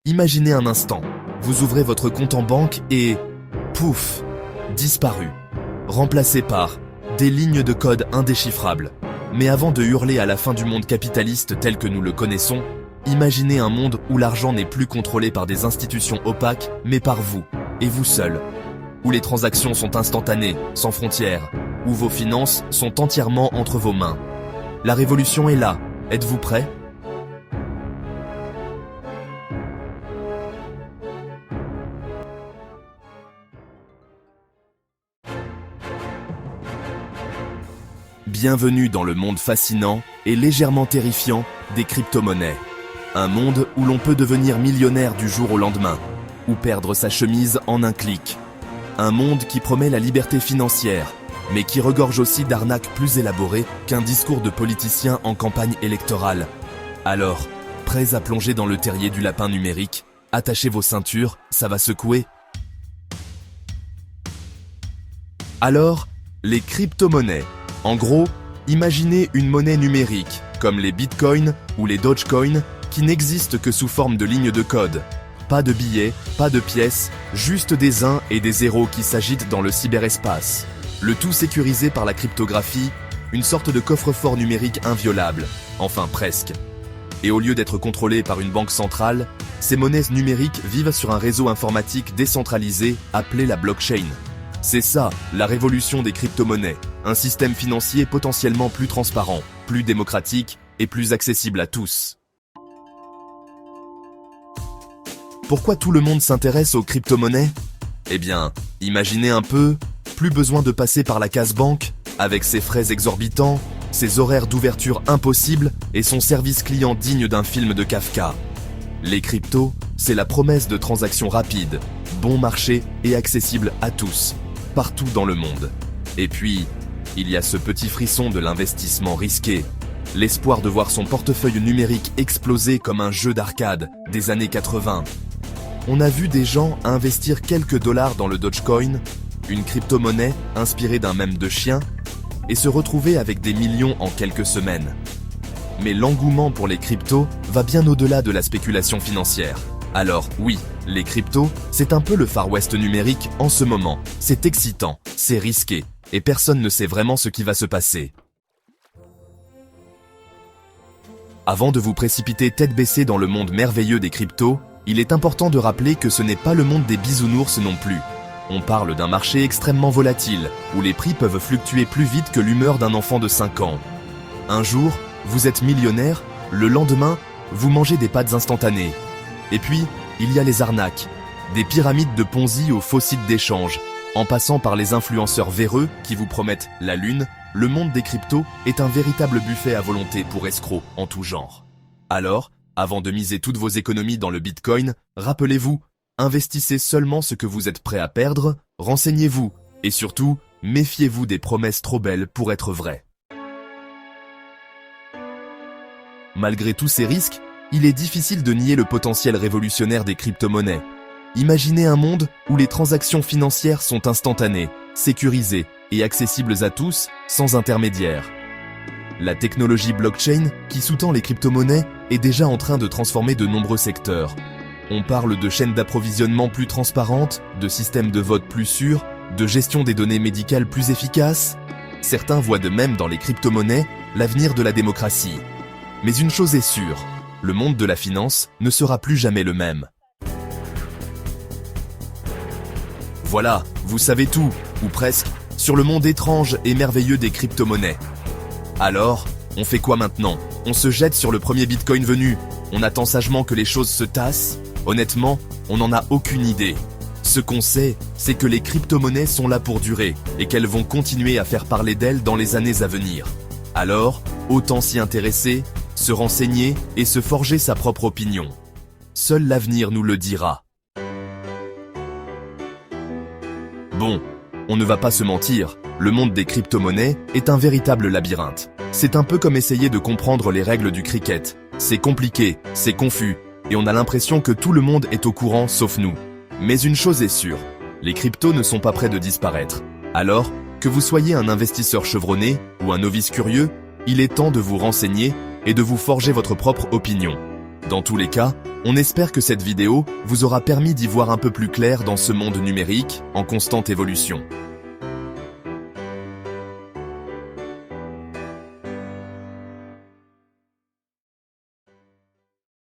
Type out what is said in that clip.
Imaginez un instant, vous ouvrez votre compte en banque et... pouf, disparu, remplacé par des lignes de code indéchiffrables. Mais avant de hurler à la fin du monde capitaliste tel que nous le connaissons, imaginez un monde où l'argent n'est plus contrôlé par des institutions opaques, mais par vous, et vous seul. Où les transactions sont instantanées, sans frontières, où vos finances sont entièrement entre vos mains. La révolution est là, êtes-vous prêts ? Bienvenue dans le monde fascinant et légèrement terrifiant des crypto-monnaies. Un monde où l'on peut devenir millionnaire du jour au lendemain, ou perdre sa chemise en un clic. Un monde qui promet la liberté financière, mais qui regorge aussi d'arnaques plus élaborées qu'un discours de politicien en campagne électorale. Alors, prêts à plonger dans le terrier du lapin numérique, attachez vos ceintures, ça va secouer. Alors, les crypto-monnaies. En gros, imaginez une monnaie numérique, comme les bitcoins ou les dogecoins, qui n'existent que sous forme de lignes de code. Pas de billets, pas de pièces, juste des 1 et des 0 qui s'agitent dans le cyberespace. Le tout sécurisé par la cryptographie, une sorte de coffre-fort numérique inviolable, enfin presque. Et au lieu d'être contrôlées par une banque centrale, ces monnaies numériques vivent sur un réseau informatique décentralisé appelé la blockchain. C'est ça, la révolution des crypto-monnaies, un système financier potentiellement plus transparent, plus démocratique et plus accessible à tous. Pourquoi tout le monde s'intéresse aux crypto-monnaies ? Eh bien, imaginez un peu, plus besoin de passer par la case banque, avec ses frais exorbitants, ses horaires d'ouverture impossibles et son service client digne d'un film de Kafka. Les cryptos, c'est la promesse de transactions rapides, bon marché et accessibles à tous, partout dans le monde. Et puis, il y a ce petit frisson de l'investissement risqué, l'espoir de voir son portefeuille numérique exploser comme un jeu d'arcade des années 80. On a vu des gens investir quelques dollars dans le Dogecoin, une crypto-monnaie inspirée d'un mème de chien, et se retrouver avec des millions en quelques semaines. Mais l'engouement pour les cryptos va bien au-delà de la spéculation financière. Alors oui, les cryptos, c'est un peu le Far West numérique en ce moment. C'est excitant, c'est risqué, et personne ne sait vraiment ce qui va se passer. Avant de vous précipiter tête baissée dans le monde merveilleux des cryptos, il est important de rappeler que ce n'est pas le monde des bisounours non plus. On parle d'un marché extrêmement volatile, où les prix peuvent fluctuer plus vite que l'humeur d'un enfant de 5 ans. Un jour, vous êtes millionnaire, le lendemain, vous mangez des pâtes instantanées. Et puis, il y a les arnaques, des pyramides de Ponzi aux faux sites d'échange, en passant par les influenceurs véreux qui vous promettent la lune, le monde des cryptos est un véritable buffet à volonté pour escrocs en tout genre. Alors, avant de miser toutes vos économies dans le Bitcoin, rappelez-vous, investissez seulement ce que vous êtes prêt à perdre, renseignez-vous, et surtout, méfiez-vous des promesses trop belles pour être vraies. Malgré tous ces risques, il est difficile de nier le potentiel révolutionnaire des crypto-monnaies. Imaginez un monde où les transactions financières sont instantanées, sécurisées et accessibles à tous, sans intermédiaire. La technologie blockchain, qui sous-tend les crypto-monnaies, est déjà en train de transformer de nombreux secteurs. On parle de chaînes d'approvisionnement plus transparentes, de systèmes de vote plus sûrs, de gestion des données médicales plus efficaces. Certains voient de même dans les crypto-monnaies l'avenir de la démocratie. Mais une chose est sûre, le monde de la finance ne sera plus jamais le même. Voilà, vous savez tout, ou presque, sur le monde étrange et merveilleux des crypto-monnaies. Alors, on fait quoi maintenant ? On se jette sur le premier bitcoin venu, on attend sagement que les choses se tassent ? Honnêtement, on n'en a aucune idée. Ce qu'on sait, c'est que les crypto-monnaies sont là pour durer et qu'elles vont continuer à faire parler d'elles dans les années à venir. Alors, autant s'y intéresser, se renseigner et se forger sa propre opinion. Seul l'avenir nous le dira. Bon, on ne va pas se mentir, le monde des crypto-monnaies est un véritable labyrinthe. C'est un peu comme essayer de comprendre les règles du cricket. C'est compliqué, c'est confus, et on a l'impression que tout le monde est au courant sauf nous. Mais une chose est sûre, les cryptos ne sont pas près de disparaître. Alors, que vous soyez un investisseur chevronné ou un novice curieux, il est temps de vous renseigner et de vous forger votre propre opinion. Dans tous les cas, On espère que cette vidéo vous aura permis d'y voir un peu plus clair dans ce monde numérique en constante évolution.